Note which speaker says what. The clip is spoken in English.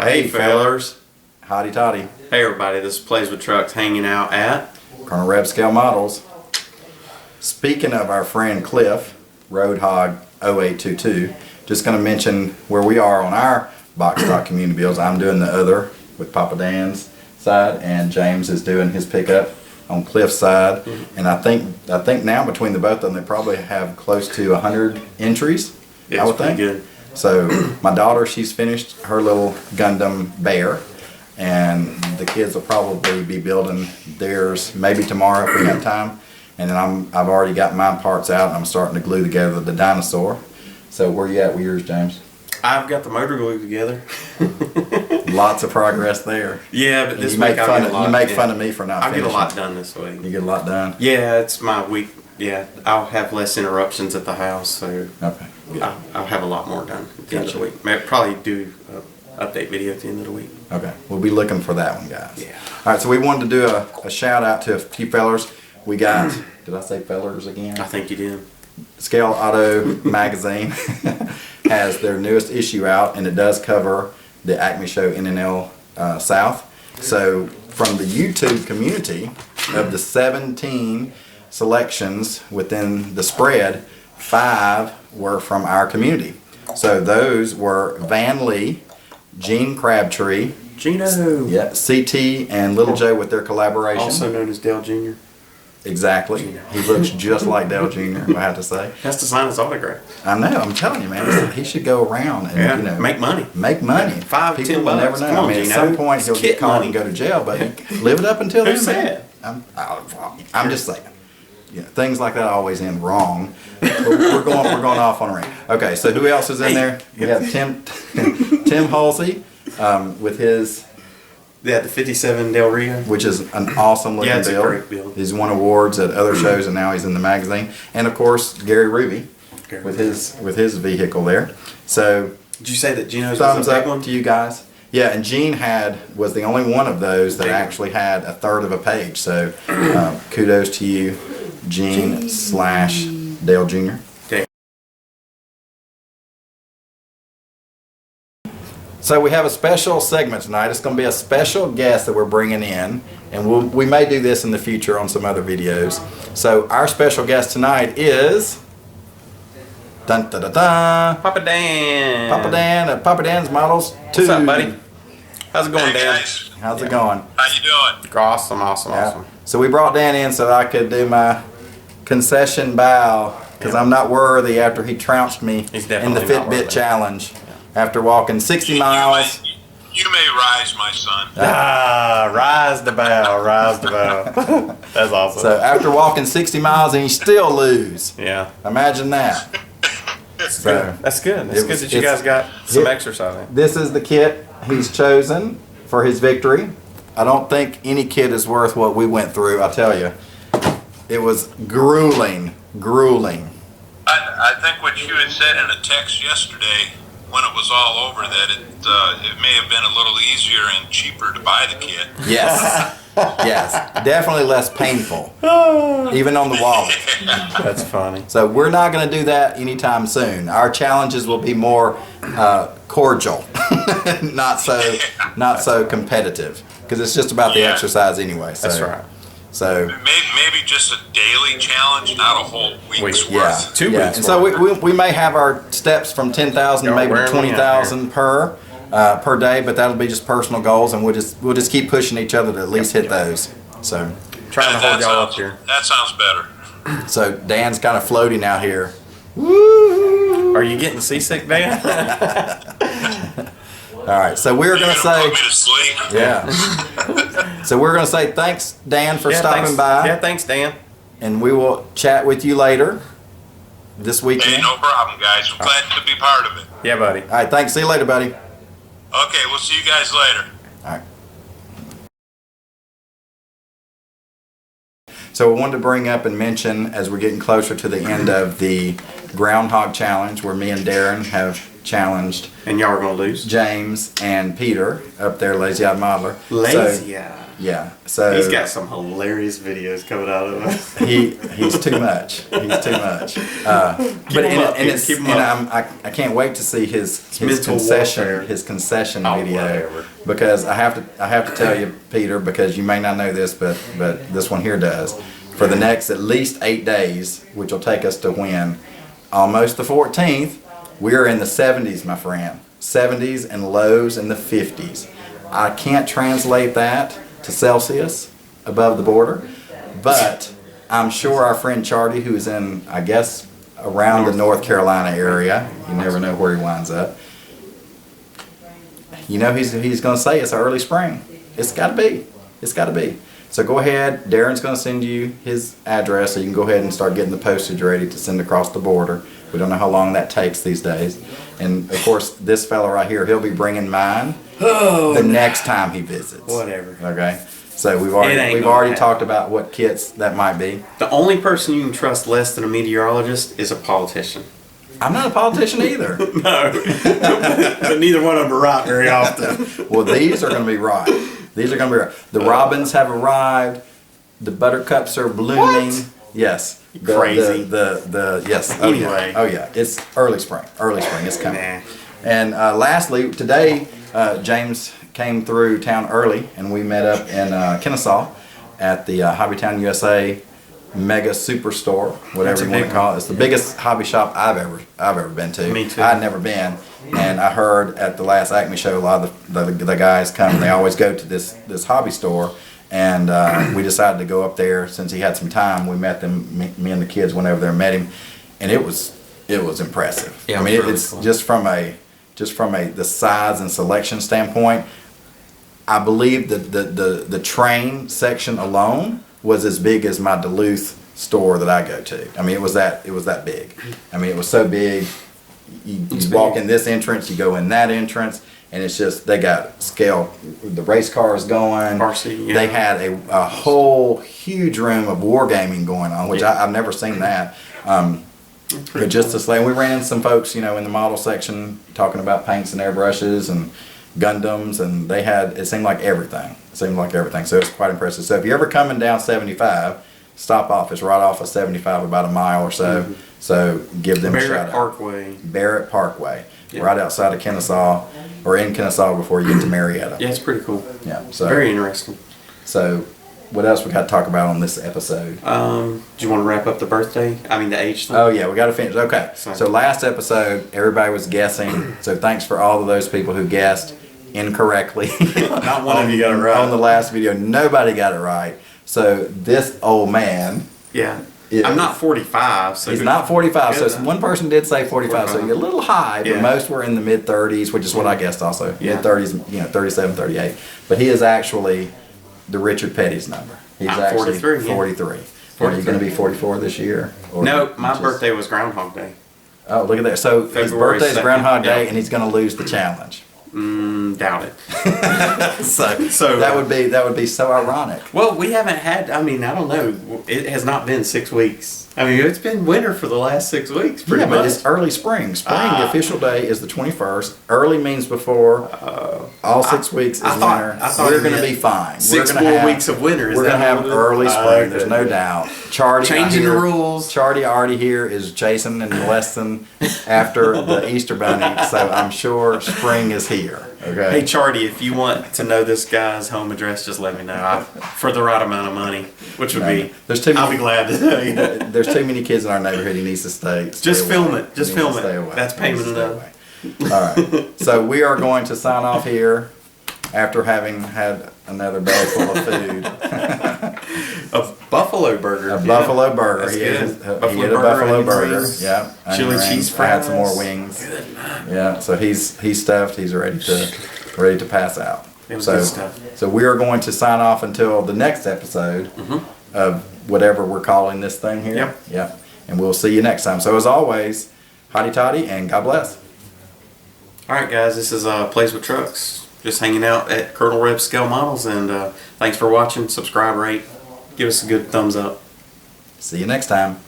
Speaker 1: Hey fellers.
Speaker 2: Hotty toddy.
Speaker 1: Hey everybody, this is Playzwtrux hanging out at
Speaker 2: Colonel Rev Scale Models. Speaking of our friend Cliff, Roadhog 0822, just going to mention where we are on our box stock community builds. I'm doing the other with Papa Dan's side, and James is doing his pickup on Cliff's side. And I think now between the both of them, they probably have close to 100 entries.
Speaker 1: Yeah,
Speaker 2: I would think.
Speaker 1: good.
Speaker 2: So my daughter, she's finished her little Gundam bear, and the kids will probably be building theirs maybe tomorrow if we have time. And then I've already got my parts out, and I'm starting to glue together the dinosaur. So where you at with yours, James?
Speaker 1: I've got the motor glue together.
Speaker 2: Lots of progress there.
Speaker 1: Yeah, but
Speaker 2: And
Speaker 1: this
Speaker 2: you
Speaker 1: week
Speaker 2: make fun
Speaker 1: fun
Speaker 2: of me for not
Speaker 1: I'll
Speaker 2: finishing.
Speaker 1: get a lot done this week.
Speaker 2: You get a lot done?
Speaker 1: Yeah, it's my week. Yeah, I'll have less interruptions at the house, so
Speaker 2: Okay.
Speaker 1: I'll have a lot more done at the end of the week. Maybe probably do an update video at the end of the week.
Speaker 2: Okay, we'll be looking for that one, guys.
Speaker 1: Yeah.
Speaker 2: All right, so we wanted to do a shout out to a few fellers. We got, did I say fellers again?
Speaker 1: I think you did.
Speaker 2: Scale Auto magazine has their newest issue out, and it does cover the Acme Show NNL South. So from the YouTube community, of the 17 selections within the spread, 5 were from our community. So those were Van Lee, Gene Crabtree,
Speaker 1: Gino.
Speaker 2: yeah, CT, and Little Joe with their collaboration.
Speaker 1: Also known as Dale Jr.
Speaker 2: Exactly. He looks just like Dale Jr., I have to say.
Speaker 1: Has to sign his autograph.
Speaker 2: I know, I'm telling you, man. He should go around and, you know,
Speaker 1: make money.
Speaker 2: Make money.
Speaker 1: $5,
Speaker 2: People
Speaker 1: $10
Speaker 2: will never know.
Speaker 1: Come on,
Speaker 2: I mean,
Speaker 1: Gino.
Speaker 2: at some point he'll
Speaker 1: It's
Speaker 2: get
Speaker 1: kid
Speaker 2: caught
Speaker 1: money.
Speaker 2: and go to jail, but live it up until
Speaker 1: Who
Speaker 2: then, man.
Speaker 1: said?
Speaker 2: I'm just saying. Yeah, things like that always end wrong. We're going off on a rant. Okay, so who else is in there? We have Tim Halsey with his,
Speaker 1: Yeah, the 57 Del Rio.
Speaker 2: which is an awesome looking
Speaker 1: Yeah, it's
Speaker 2: build.
Speaker 1: a great build.
Speaker 2: He's won awards at other shows, and now he's in the magazine. And of course, Gary Ruby with his vehicle there. So
Speaker 1: Did you say that Gino's
Speaker 2: thumbs
Speaker 1: was a big
Speaker 2: up
Speaker 1: one?
Speaker 2: to you guys. Yeah, and Gene was the only one of those that actually had a third of a page. So kudos to you, Gene / Dale Jr.
Speaker 1: Okay.
Speaker 2: So we have a special segment tonight. It's going to be a special guest that we're bringing in, and we may do this in the future on some other videos. So our special guest tonight is dun dun dun dun,
Speaker 1: Papa Dan.
Speaker 2: Papa Dan at Papa Dan's Models 2.
Speaker 1: What's up, buddy? How's it going,
Speaker 3: Hey
Speaker 1: Dan?
Speaker 3: guys,
Speaker 2: How's it going?
Speaker 3: how you doing?
Speaker 1: Awesome.
Speaker 2: Yeah. So we brought Dan in so that I could do my concession bow, because I'm not worthy after he trounced me
Speaker 1: He's
Speaker 2: in the
Speaker 1: definitely not worthy.
Speaker 2: Fitbit challenge after walking 60 miles.
Speaker 3: You may rise, my son.
Speaker 1: Rise the bow, rise the bow. That's awesome.
Speaker 2: So after walking 60 miles and you still lose.
Speaker 1: Yeah.
Speaker 2: Imagine that. So
Speaker 1: That's good. That's good that you guys got some exercise in.
Speaker 2: this is the kit he's chosen for his victory. I don't think any kit is worth what we went through, I'll tell you. It was grueling.
Speaker 3: I think what you had said in a text yesterday when it was all over that it may have been a little easier and cheaper to buy the kit.
Speaker 2: Yes. Yes. Definitely less painful. Even on the wallet.
Speaker 1: That's funny.
Speaker 2: So we're not going to do that anytime soon. Our challenges will be more cordial, not so competitive, because it's just about the
Speaker 3: Yeah.
Speaker 2: exercise anyway. So,
Speaker 1: That's right.
Speaker 2: So
Speaker 3: Maybe just a daily challenge, not a whole week's
Speaker 1: Yeah.
Speaker 3: worth.
Speaker 1: 2
Speaker 2: yeah.
Speaker 1: weeks.
Speaker 2: And so we may have our steps from 10,000
Speaker 1: Y'all
Speaker 2: maybe to
Speaker 1: wearing me out
Speaker 2: 20,000 per day, but that'll be just personal goals, and we'll just keep pushing each other to at least hit those. So
Speaker 1: Trying to hold y'all up here.
Speaker 3: That sounds better.
Speaker 2: so Dan's kind of floating out here.
Speaker 1: Are you getting seasick, Dan?
Speaker 2: All right, so we're
Speaker 3: You're
Speaker 2: going to
Speaker 3: gonna
Speaker 2: say,
Speaker 3: put me to sleep.
Speaker 2: yeah. So we're going to say thanks, Dan, for stopping
Speaker 1: thanks.
Speaker 2: by,
Speaker 1: Yeah, thanks, Dan.
Speaker 2: and we will chat with you later this weekend.
Speaker 3: Hey, no problem, guys. I'm glad to be part of it.
Speaker 1: Yeah, buddy.
Speaker 2: All right, thanks. See you later, buddy.
Speaker 3: Okay, we'll see you guys later.
Speaker 2: All right. So I wanted to bring up and mention, as we're getting closer to the end of the Groundhog Challenge, where me and Darren have challenged
Speaker 1: And y'all are gonna lose.
Speaker 2: James and Peter up there, Lazy Eyed Modeler.
Speaker 1: Lazy
Speaker 2: So,
Speaker 1: Eye.
Speaker 2: yeah. So
Speaker 1: He's got some hilarious videos coming out of us.
Speaker 2: he's too much. He's too much. I can't wait to see his concession video,
Speaker 1: whatever.
Speaker 2: because I have to tell you, Peter, because you may not know this, but this one here does. For the next at least 8 days, which will take us to when? Almost the 14th. We're in the 70s, my friend. 70s and lows in the 50s. I can't translate that to Celsius above the border, but I'm sure our friend Charlie, who is in, I guess, around the North Carolina area, you never know where he winds up, you know, he's going to say it's early spring. It's got to be. It's got to be. So go ahead. Darren's going to send you his address so you can go ahead and start getting the postage ready to send across the border. We don't know how long that takes these days. And of course, this fella right here, he'll be bringing mine the next time he visits.
Speaker 1: Whatever.
Speaker 2: Okay. So we've already talked about what kits that might be.
Speaker 1: The only person you can trust less than a meteorologist is a politician.
Speaker 2: I'm not a politician either.
Speaker 1: No. But neither one of them are right very often.
Speaker 2: Well, these are going to be right. These are going to be right. The robins have arrived. The buttercups are blooming.
Speaker 1: What?
Speaker 2: Yes.
Speaker 1: Crazy.
Speaker 2: Yes. Oh,
Speaker 1: Anyway.
Speaker 2: Yeah. Oh yeah. It's early spring. Early spring. It's coming.
Speaker 1: Nah.
Speaker 2: And lastly, today James came through town early, and we met up in Kennesaw at the HobbyTown USA Mega Superstore, whatever you want to call it. It's the biggest hobby shop I've ever been to.
Speaker 1: Me too.
Speaker 2: I'd never been, and I heard at the last Acme show a lot of the guys come. They always go to this hobby store, and we decided to go up there since he had some time. We met them. Me and the kids went over there and met him, and it was impressive.
Speaker 1: Yeah,
Speaker 2: I mean,
Speaker 1: really
Speaker 2: it's
Speaker 1: cool.
Speaker 2: just from the size and selection standpoint. I believe that the train section alone was as big as my Duluth store that I go to. I mean, it was that big. I mean, it was so big. You walk in this entrance, you go in that entrance, and it's just, they got scale, the race cars going.
Speaker 1: RC, yeah.
Speaker 2: They had a whole huge room of wargaming going on, which I've never seen that. But just to say, we ran into some folks, you know, in the model section talking about paints and airbrushes and Gundams, and they had, it seemed like everything. So it's quite impressive. So if you're ever coming down 75, stop off. It's right off of 75, about a mile or so. Mm-hmm. So give them a shout out.
Speaker 1: Parkway.
Speaker 2: Barrett Parkway,
Speaker 1: Yeah.
Speaker 2: right outside of Kennesaw, or in Kennesaw before you get to Marietta.
Speaker 1: Yeah, it's pretty cool.
Speaker 2: Yeah. So
Speaker 1: Very interesting.
Speaker 2: So what else we got to talk about on this episode?
Speaker 1: Do you want to wrap up the the age thing?
Speaker 2: Oh yeah, we got to finish. Okay.
Speaker 1: Sorry.
Speaker 2: So last episode, everybody was guessing. So thanks for all of those people who guessed incorrectly.
Speaker 1: Not one of you got it right.
Speaker 2: On the last video, nobody got it right. So this old man.
Speaker 1: Yeah.
Speaker 2: is-
Speaker 1: I'm not 45, so
Speaker 2: He's not 45.
Speaker 1: Good.
Speaker 2: So one person did say 45. So you're a little high, but
Speaker 1: Yeah.
Speaker 2: most were in the mid 30s, which is what I guessed also.
Speaker 1: Yeah.
Speaker 2: Mid 30s, 37, 38. But he is actually the Richard Petty's number. He's
Speaker 1: I'm
Speaker 2: actually
Speaker 1: 43, yeah.
Speaker 2: 43. Are you going to be 44 this year? Or
Speaker 1: No, my
Speaker 2: just-
Speaker 1: birthday was Groundhog Day.
Speaker 2: Oh, look at that. So his
Speaker 1: February
Speaker 2: birthday's
Speaker 1: 2nd,
Speaker 2: Groundhog Day,
Speaker 1: yeah.
Speaker 2: and he's going to lose the challenge.
Speaker 1: Doubt it.
Speaker 2: So that would be so ironic.
Speaker 1: Well, we haven't had, I don't know. It has not been 6 weeks. It's been winter for the last 6 weeks, pretty
Speaker 2: Yeah, but
Speaker 1: much.
Speaker 2: it's early spring. The official day is the 21st. Early means before. All 6 weeks is
Speaker 1: I thought
Speaker 2: winter. We're
Speaker 1: it
Speaker 2: going to
Speaker 1: meant
Speaker 2: be fine.
Speaker 1: 6
Speaker 2: we're gonna
Speaker 1: more
Speaker 2: have,
Speaker 1: weeks of winter. Is
Speaker 2: We're
Speaker 1: that
Speaker 2: going to have
Speaker 1: what it is?
Speaker 2: early spring.
Speaker 1: Okay.
Speaker 2: There's no doubt. Charlie
Speaker 1: Changing the rules.
Speaker 2: Charlie already here is chasing and molesting after the Easter Bunny. So I'm sure spring is here. Okay.
Speaker 1: Hey, Charlie, if you want to know this guy's home address, just let me know. For the right amount of money, which would be,
Speaker 2: There's too
Speaker 1: I'll
Speaker 2: many-
Speaker 1: be glad to tell you.
Speaker 2: There's too many kids in our neighborhood. He needs to stay
Speaker 1: Just
Speaker 2: away.
Speaker 1: film it. Just
Speaker 2: He needs
Speaker 1: film
Speaker 2: to stay
Speaker 1: it.
Speaker 2: away.
Speaker 1: That's
Speaker 2: He needs
Speaker 1: payment
Speaker 2: to stay
Speaker 1: enough.
Speaker 2: away. All right. So we are going to sign off here after having had another belly full of food.
Speaker 1: A buffalo burger.
Speaker 2: A buffalo burger.
Speaker 1: That's
Speaker 2: He
Speaker 1: good.
Speaker 2: ate a
Speaker 1: Buffalo
Speaker 2: buffalo
Speaker 1: burger,
Speaker 2: burger.
Speaker 1: onion rings,
Speaker 2: Yeah. onion
Speaker 1: chili
Speaker 2: rings.
Speaker 1: cheese
Speaker 2: I had some
Speaker 1: fries.
Speaker 2: more wings. Yeah. So he's stuffed. He's ready to pass out.
Speaker 1: It was
Speaker 2: so,
Speaker 1: good stuff.
Speaker 2: So we are going to sign off until the next episode of whatever we're calling this thing here.
Speaker 1: Yep.
Speaker 2: Yep. And we'll see you next time. So as always, hotty toddy and God bless.
Speaker 1: All right, guys, this is Playzwtrux. Just hanging out at Colonel Reb Scale Models, and thanks for watching. Subscribe, rate, give us a good thumbs up.
Speaker 2: See you next time.